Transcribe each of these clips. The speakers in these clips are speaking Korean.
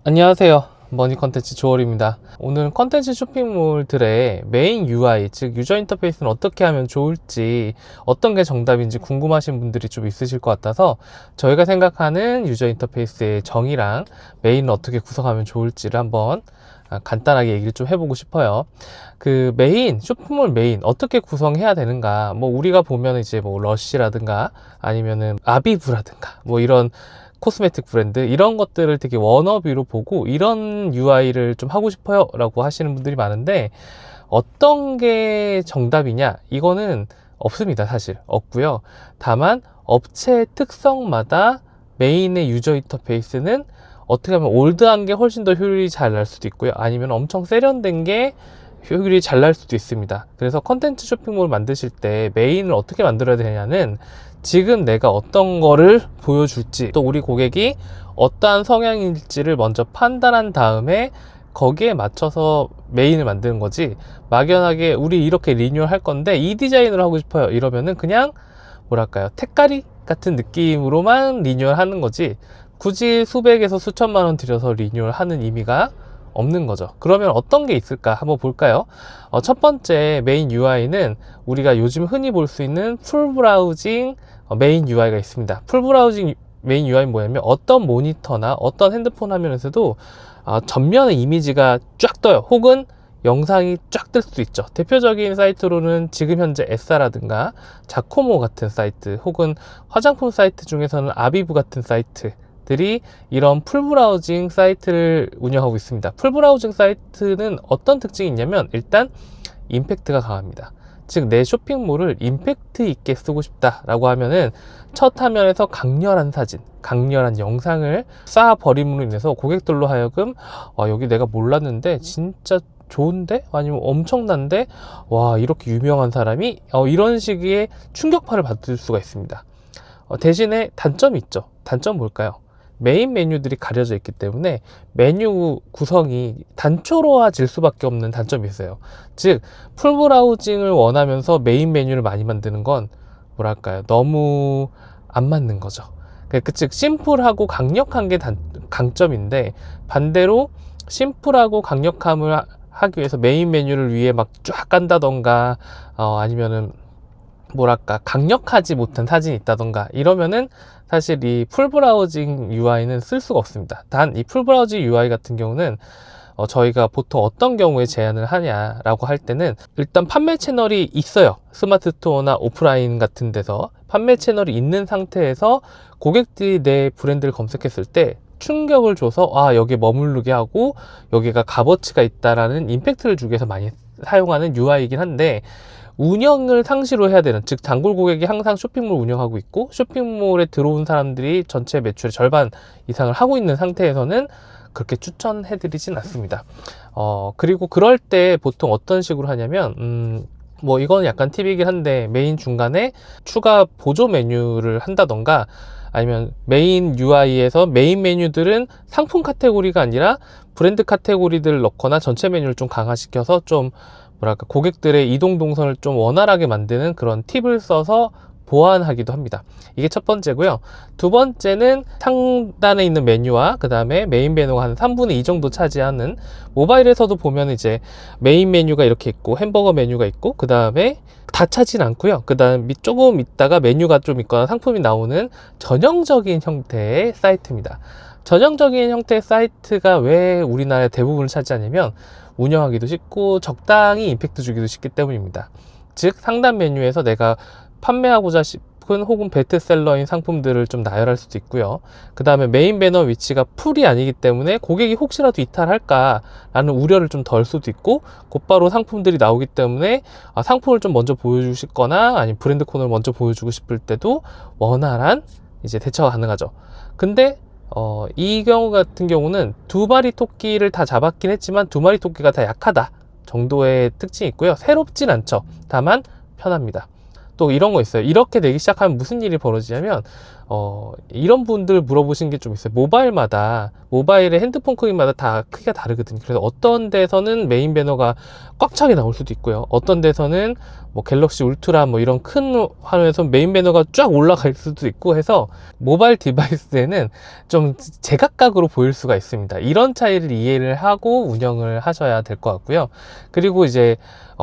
안녕하세요. 머니 컨텐츠 조얼입니다. 오늘 컨텐츠 쇼핑몰들의 메인 UI, 즉 유저 인터페이스는 어떻게 하면 좋을지, 어떤 게 정답인지 궁금하신 분들이 좀 있으실 것 같아서 저희가 생각하는 유저 인터페이스의 정의랑 메인은 어떻게 구성하면 좋을지를 한번 간단하게 얘기를 좀 해보고 싶어요. 그 메인, 쇼핑몰 메인 어떻게 구성해야 되는가? 뭐 우리가 보면 이제 뭐 러쉬라든가 아니면은 아비브라든가 뭐 이런 코스메틱 브랜드 이런 것들을 되게 워너비로 보고 이런 UI를 좀 하고 싶어요 라고 하시는 분들이 많은데, 어떤 게 정답이냐, 이거는 없습니다. 사실 없고요. 다만 업체 특성마다 메인의 유저 인터페이스는 어떻게 하면 올드한 게 훨씬 더 효율이 잘 날 수도 있고요, 아니면 엄청 세련된 게 효율이 잘 날 수도 있습니다. 그래서 컨텐츠 쇼핑몰 만드실 때 메인을 어떻게 만들어야 되냐는, 지금 내가 어떤 거를 보여줄지, 또 우리 고객이 어떠한 성향일지를 먼저 판단한 다음에 거기에 맞춰서 메인을 만드는 거지, 막연하게 우리 이렇게 리뉴얼 할 건데 이 디자인을 하고 싶어요 이러면은 그냥 뭐랄까요, 택가리 같은 느낌으로만 리뉴얼 하는 거지, 굳이 수백에서 수천만 원 들여서 리뉴얼 하는 의미가 없는 거죠. 그러면 어떤 게 있을까 한번 볼까요? 첫 번째 메인 UI는 우리가 요즘 흔히 볼 수 있는 풀 브라우징 메인 UI가 있습니다. 풀 브라우징 메인 UI는 뭐냐면, 어떤 모니터나 어떤 핸드폰 화면에서도 전면의 이미지가 쫙 떠요. 혹은 영상이 쫙 뜰 수도 있죠. 대표적인 사이트로는 지금 현재 에싸라든가 자코모 같은 사이트, 혹은 화장품 사이트 중에서는 아비브 같은 사이트들이 이런 풀 브라우징 사이트를 운영하고 있습니다. 풀 브라우징 사이트는 어떤 특징이 있냐면, 일단 임팩트가 강합니다. 즉, 내 쇼핑몰을 임팩트 있게 쓰고 싶다라고 하면은 첫 화면에서 강렬한 사진, 강렬한 영상을 쌓아버림으로 인해서 고객들로 하여금 여기 내가 몰랐는데 진짜 좋은데? 아니면 엄청난데? 와, 이렇게 유명한 사람이? 이런 식의 충격파를 받을 수가 있습니다. 대신에 단점이 있죠. 단점 뭘까요? 메인 메뉴들이 가려져 있기 때문에 메뉴 구성이 단초로워질 수밖에 없는 단점이 있어요. 즉, 풀 브라우징을 원하면서 메인 메뉴를 많이 만드는 건 뭐랄까요, 너무 안 맞는 거죠. 즉, 심플하고 강력한 게 강점인데, 반대로 심플하고 강력함을 하기 위해서 메인 메뉴를 위해 막 쫙 간다던가 아니면은 뭐랄까 강력하지 못한 사진이 있다던가 이러면은 사실 이 풀 브라우징 UI는 쓸 수가 없습니다. 단 이 풀 브라우징 UI 같은 경우는 저희가 보통 어떤 경우에 제안을 하냐라고 할 때는, 일단 판매 채널이 있어요. 스마트 스토어나 오프라인 같은 데서 판매 채널이 있는 상태에서 고객들이 내 브랜드를 검색했을 때 충격을 줘서 여기에 머무르게 하고 여기가 값어치가 있다라는 임팩트를 주기 위해서 많이 사용하는 UI이긴 한데, 운영을 상시로 해야 되는, 즉 단골 고객이 항상 쇼핑몰 운영하고 있고 쇼핑몰에 들어온 사람들이 전체 매출의 절반 이상을 하고 있는 상태에서는 그렇게 추천해 드리진 않습니다. 그리고 그럴 때 보통 어떤 식으로 하냐면, 뭐 이거는 약간 팁이긴 한데, 메인 중간에 추가 보조 메뉴를 한다던가, 아니면 메인 UI에서 메인 메뉴들은 상품 카테고리가 아니라 브랜드 카테고리들을 넣거나 전체 메뉴를 좀 강화시켜서 좀 뭐랄까 고객들의 이동 동선을 좀 원활하게 만드는 그런 팁을 써서 보완하기도 합니다. 이게 첫 번째고요. 두 번째는 상단에 있는 메뉴와 그 다음에 메인 메뉴가 한 3분의 2 정도 차지하는, 모바일에서도 보면 이제 메인 메뉴가 이렇게 있고 햄버거 메뉴가 있고 그 다음에 다 차진 않고요. 그 다음 조금 있다가 메뉴가 좀 있거나 상품이 나오는 전형적인 형태의 사이트입니다. 전형적인 형태의 사이트가 왜 우리나라의 대부분을 차지하냐면, 운영하기도 쉽고 적당히 임팩트 주기도 쉽기 때문입니다. 즉, 상단 메뉴에서 내가 판매하고자 싶은 혹은 베스트셀러인 상품들을 좀 나열할 수도 있고요. 그 다음에 메인 배너 위치가 풀이 아니기 때문에 고객이 혹시라도 이탈할까 라는 우려를 좀 덜 수도 있고, 곧바로 상품들이 나오기 때문에 상품을 좀 먼저 보여주시거나 아니면 브랜드 코너를 먼저 보여주고 싶을 때도 원활한 이제 대처가 가능하죠. 근데 이 경우 같은 경우는 두 마리 토끼를 다 잡았긴 했지만 두 마리 토끼가 다 약하다 정도의 특징이 있고요. 새롭진 않죠. 다만 편합니다. 또 이런 거 있어요. 이렇게 되기 시작하면 무슨 일이 벌어지냐면, 이런 분들 물어보신 게 좀 있어요. 모바일의 핸드폰 크기마다 다 크기가 다르거든요. 그래서 어떤 데서는 메인 배너가 꽉 차게 나올 수도 있고요. 어떤 데서는 뭐 갤럭시 울트라 뭐 이런 큰 화면에서 메인 배너가 쫙 올라갈 수도 있고 해서 모바일 디바이스에는 좀 제각각으로 보일 수가 있습니다. 이런 차이를 이해를 하고 운영을 하셔야 될 것 같고요. 그리고 이제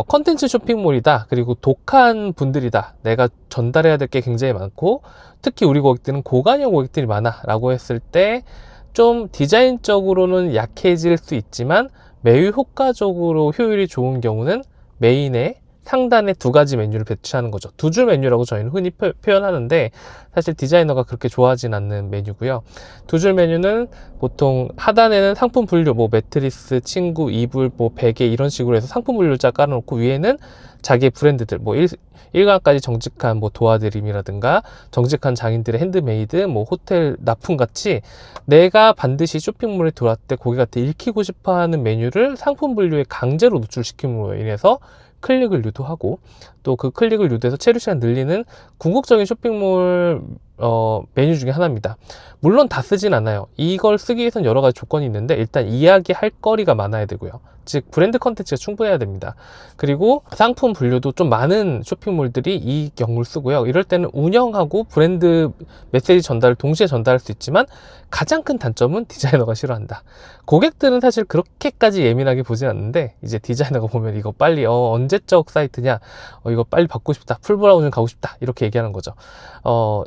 컨텐츠 쇼핑몰이다, 그리고 독한 분들이다, 내가 전달해야 될 게 굉장히 많고 특히 우리 고객들은 고관여 고객들이 많아 라고 했을 때 좀 디자인적으로는 약해질 수 있지만 매우 효과적으로 효율이 좋은 경우는 메인에 상단에 두 가지 메뉴를 배치하는 거죠. 두 줄 메뉴라고 저희는 흔히 표현하는데 사실 디자이너가 그렇게 좋아하진 않는 메뉴고요. 두 줄 메뉴는 보통 하단에는 상품 분류, 뭐 매트리스, 침구, 이불, 뭐 베개 이런 식으로 해서 상품 분류자 깔아놓고 위에는 자기의 브랜드들, 뭐 일간까지 정직한 뭐 도와드림이라든가 정직한 장인들의 핸드메이드, 뭐 호텔 납품같이 내가 반드시 쇼핑몰에 들어왔을 때 고객한테 읽히고 싶어하는 메뉴를 상품 분류에 강제로 노출시킴으로 인해서 클릭을 유도하고 또 그 클릭을 유도해서 체류 시간 늘리는 궁극적인 쇼핑몰 메뉴 중에 하나입니다. 물론 다 쓰진 않아요. 이걸 쓰기 위해서는 여러 가지 조건이 있는데 일단 이야기할 거리가 많아야 되고요. 즉 브랜드 컨텐츠가 충분해야 됩니다. 그리고 상품 분류도 좀 많은 쇼핑몰들이 이 경우를 쓰고요. 이럴 때는 운영하고 브랜드 메시지 전달을 동시에 전달할 수 있지만 가장 큰 단점은 디자이너가 싫어한다. 고객들은 사실 그렇게까지 예민하게 보진 않는데 이제 디자이너가 보면 이거 빨리 언제적 사이트냐, 이거 빨리 받고 싶다, 풀브라우징 가고 싶다 이렇게 얘기하는 거죠.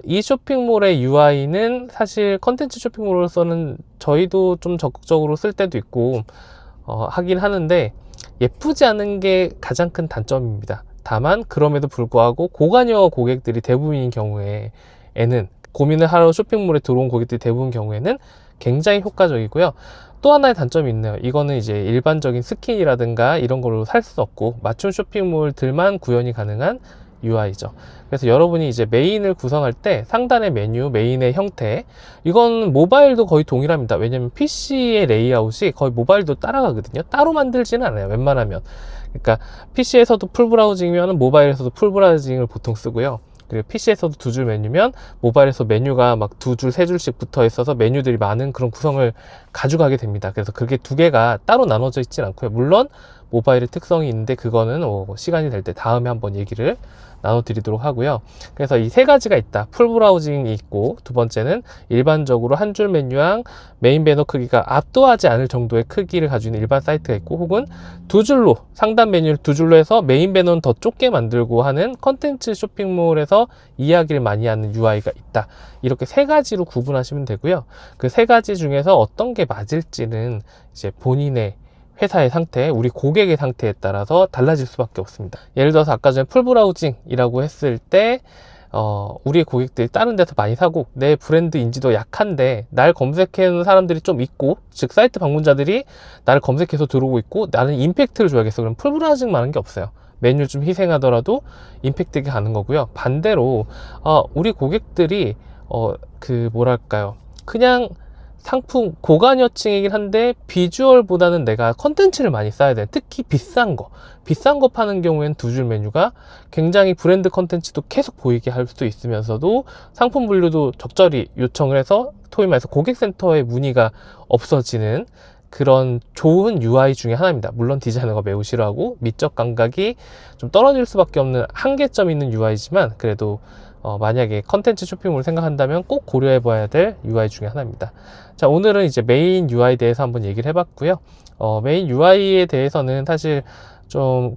이 쇼핑몰의 UI는 사실 컨텐츠 쇼핑몰로서는 저희도 좀 적극적으로 쓸 때도 있고 하긴 하는데 예쁘지 않은 게 가장 큰 단점입니다. 다만 그럼에도 불구하고 고관여 고객들이 대부분인 경우에는 고민을 하러 쇼핑몰에 들어온 고객들이 대부분 경우에는 굉장히 효과적이고요. 또 하나의 단점이 있네요. 이거는 이제 일반적인 스킨이라든가 이런 걸로 살 수 없고 맞춤 쇼핑몰들만 구현이 가능한 UI죠. 그래서 여러분이 이제 메인을 구성할 때 상단의 메뉴, 메인의 형태, 이건 모바일도 거의 동일합니다. 왜냐면 PC의 레이아웃이 거의 모바일도 따라가거든요. 따로 만들지는 않아요, 웬만하면. 그러니까 PC에서도 풀 브라우징이면 모바일에서도 풀 브라우징을 보통 쓰고요. 그리고 PC에서도 두 줄 메뉴면 모바일에서 메뉴가 막 두 줄, 세 줄씩 붙어 있어서 메뉴들이 많은 그런 구성을 가져가게 됩니다. 그래서 그게 두 개가 따로 나눠져 있진 않고요. 물론 모바일의 특성이 있는데 그거는 시간이 될 때 다음에 한번 얘기를 나눠드리도록 하고요. 그래서 이 세 가지가 있다. 풀 브라우징이 있고, 두 번째는 일반적으로 한 줄 메뉴랑 메인 배너 크기가 압도하지 않을 정도의 크기를 가지고 있는 일반 사이트가 있고, 혹은 두 줄로, 상단 메뉴를 두 줄로 해서 메인 배너는 더 좁게 만들고 하는 컨텐츠 쇼핑몰에서 이야기를 많이 하는 UI가 있다. 이렇게 세 가지로 구분하시면 되고요. 그 세 가지 중에서 어떤 게 맞을지는 이제 본인의 회사의 상태, 우리 고객의 상태에 따라서 달라질 수밖에 없습니다. 예를 들어서 아까 전에 풀브라우징이라고 했을 때 우리 고객들이 다른 데서 많이 사고 내 브랜드 인지도 약한데 날 검색하는 사람들이 좀 있고, 즉 사이트 방문자들이 나를 검색해서 들어오고 있고 나는 임팩트를 줘야겠어. 그럼 풀브라우징만 하는 게 없어요. 메뉴 좀 희생하더라도 임팩트가 가는 거고요. 반대로 우리 고객들이 뭐랄까요, 그냥 상품 고관여층이긴 한데 비주얼보다는 내가 컨텐츠를 많이 써야 돼. 특히 비싼 거 파는 경우에는 두 줄 메뉴가 굉장히 브랜드 컨텐츠도 계속 보이게 할 수 있으면서도 상품 분류도 적절히 요청을 해서 소위 말해서 고객센터의 문의가 없어지는 그런 좋은 UI 중에 하나입니다. 물론 디자이너가 매우 싫어하고 미적 감각이 좀 떨어질 수밖에 없는 한계점이 있는 UI지만 그래도 만약에 컨텐츠 쇼핑몰을 생각한다면 꼭 고려해 봐야 될 UI 중에 하나입니다. 자, 오늘은 이제 메인 UI에 대해서 한번 얘기를 해봤고요. 메인 UI에 대해서는 사실 좀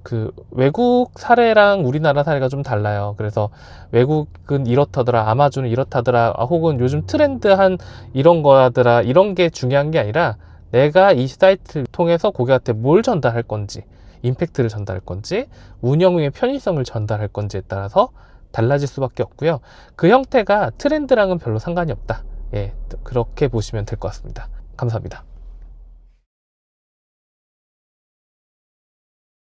외국 사례랑 우리나라 사례가 좀 달라요. 그래서 외국은 이렇다더라, 아마존은 이렇다더라, 혹은 요즘 트렌드한 이런 거라더라, 이런 게 중요한 게 아니라 내가 이 사이트를 통해서 고객한테 뭘 전달할 건지, 임팩트를 전달할 건지, 운영의 편의성을 전달할 건지에 따라서 달라질 수밖에 없고요. 그 형태가 트렌드랑은 별로 상관이 없다. 예, 그렇게 보시면 될 것 같습니다. 감사합니다.